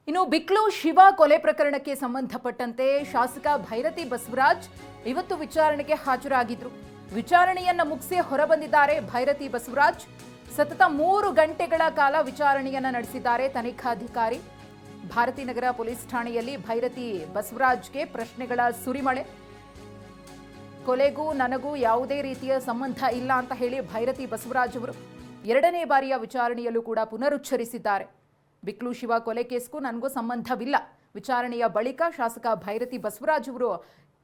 ಇನ್ನು ಬಿಕ್ಲು ಶಿವ ಕೊಲೆ ಪ್ರಕರಣಕ್ಕೆ ಸಂಬಂಧಪಟ್ಟಂತೆ ಶಾಸಕ ಭೈರತಿ ಬಸವರಾಜ್ ಇವತ್ತು ವಿಚಾರಣೆಗೆ ಹಾಜರಾಗಿದ್ರು. ವಿಚಾರಣೆಯನ್ನ ಮುಗಿಸಿ ಹೊರಬಂದಿದ್ದಾರೆ ಭೈರತಿ ಬಸವರಾಜ್. ಸತತ 3 ಗಂಟೆಗಳ ಕಾಲ ವಿಚಾರಣೆಯನ್ನ ನಡೆಸಿದ್ದಾರೆ ತನಿಖಾಧಿಕಾರಿ. ಭಾರತೀನಗರ ಪೊಲೀಸ್ ಠಾಣೆಯಲ್ಲಿ ಭೈರತಿ ಬಸವರಾಜ್ಗೆ ಪ್ರಶ್ನೆಗಳ ಸುರಿಮಳೆ. ಕೊಲೆಗೂ ನನಗೂ ಯಾವುದೇ ರೀತಿಯ ಸಂಬಂಧ ಇಲ್ಲ ಅಂತ ಹೇಳಿ ಭೈರತಿ ಬಸವರಾಜ್ ಅವರು 2ನೇ ಬಾರಿಯ ವಿಚಾರಣೆಯಲ್ಲೂ ಕೂಡ ಪುನರುಚ್ಚರಿಸಿದ್ದಾರೆ. ಬಿಕ್ಲು ಶಿವ ಕೊಲೆ ಕೇಸ್ಗೂ ನನಗೂ ಸಂಬಂಧವಿಲ್ಲ. ವಿಚಾರಣೆಯ ಬಳಿಕ ಶಾಸಕ ಭೈರತಿ ಬಸವರಾಜ್ ಅವರು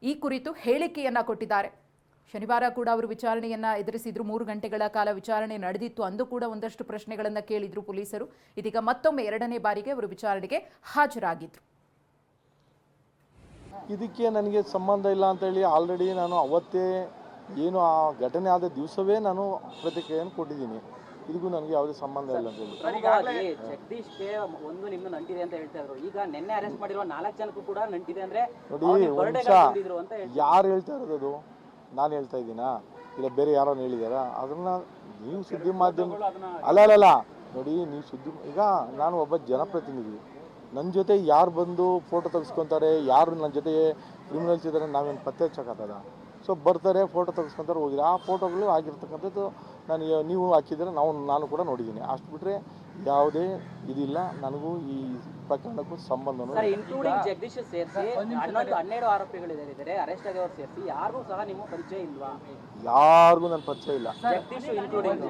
ಈ ಕುರಿತು ಹೇಳಿಕೆಯನ್ನ ಕೊಟ್ಟಿದ್ದಾರೆ. ಶನಿವಾರ ಕೂಡ ಅವರು ವಿಚಾರಣೆಯನ್ನ ಎದುರಿಸಿದ್ರು. 3 ಗಂಟೆಗಳ ಕಾಲ ವಿಚಾರಣೆ ನಡೆದಿತ್ತು. ಅಂದು ಕೂಡ ಒಂದಷ್ಟು ಪ್ರಶ್ನೆಗಳನ್ನ ಕೇಳಿದ್ರು ಪೊಲೀಸರು. ಇದೀಗ ಮತ್ತೊಮ್ಮೆ 2ನೇ ಬಾರಿಗೆ ಅವರು ವಿಚಾರಣೆಗೆ ಹಾಜರಾಗಿದ್ರು. ಇದಕ್ಕೆ ನನಗೆ ಸಂಬಂಧ ಇಲ್ಲ ಅಂತ ಹೇಳಿ ಆಲ್ರೆಡಿ ನಾನು ಅವತ್ತೇ ಏನು ಆ ಘಟನೆ ಆದ ದಿವಸವೇ ನಾನು ಪ್ರತಿಕ್ರಿಯೆಯನ್ನು ಕೊಟ್ಟಿದ್ದೀನಿ. ಇದಕ್ಕೂ ನನಗೆ ಯಾವುದೇ ಸಂಬಂಧ ಇಲ್ಲ ಅಂತ ಹೇಳಿ. ಜಗದೀಶ್ಗೆ ಒಂದು ನಿಮ್ಮ ನಂಟಿದೆ ಅಂತ ಹೇಳ್ತಾ ಇದ್ರು. ಈಗ ನಿನ್ನೆ ಅರೆಸ್ಟ್ ಮಾಡಿರುವ 4 ಜನಕ್ಕೂ ಕೂಡ ನಂಟಿದೆ ಅಂದ್ರೆ ನೋಡಿ, ಒಂದು ನಿಮಿಷ, ಯಾರು ಹೇಳ್ತಾ ಇರೋದು? ಅದು ನಾನು ಹೇಳ್ತಾ ಇದ್ದೀನಾ ಇಲ್ಲ ಬೇರೆ ಯಾರೋ ಹೇಳಿದಾರ? ಅದನ್ನ ನೀವು ಸುದ್ದಿ ಮಾಧ್ಯಮ ಅಲ್ಲ ನೋಡಿ, ನೀವು ಸುದ್ದಿ ಈಗ ನಾನು ಒಬ್ಬ ಜನಪ್ರತಿನಿಧಿ. ನನ್ನ ಜೊತೆ ಯಾರು ಬಂದು ಫೋಟೋ ತೆಗೆಸ್ಕೊತಾರೆ, ಯಾರು ನನ್ನ ಜೊತೆ ಕ್ರಿಮಿನಲ್ಸ್ ಇದ್ದಾರೆ ನಾವೇನು ಪತ್ತೆ ಹಚ್ಚಕ್ಕಾಗದ? ಸೊ ಬರ್ತಾರೆ, ಫೋಟೋ ತೆಗೆಸ್ಕೊಂತಾರೆ, ಹೋಗಿದ್ರೆ ಆ ಫೋಟೋಗಳು ಆಗಿರ್ತಕ್ಕಂಥದ್ದು ನೀವು ಹಾಕಿದರೆ ನಾನು ಕೂಡ ನೋಡಿದ್ದೀನಿ. ಅಷ್ಟು ಬಿಟ್ಟರೆ ಯಾವುದೇ ಇದಿಲ್ಲ. ನನಗೂ ಈ ಪ್ರಕರಣಕ್ಕೂ ಸಂಬಂಧನೂ ಜಗದೀಶ್ ಸೇರಿಸಿ 12 ಆರೋಪಿಗಳಿದ್ದಾರೆ ಅರೆಸ್ಟ್ ಆಗಿರೋರು ಸೇರಿಸಿ ಯಾರಿಗೂ ಸಹ ನಿಮ್ಮ ಪರಿಚಯ ಇಲ್ವಾ? ಯಾರಿಗೂ ನನ್ನ ಪರಿಚಯ ಇಲ್ಲ. ಜಗದೀಶ್ ಇನ್ಕ್ಲೂಡಿಂಗ್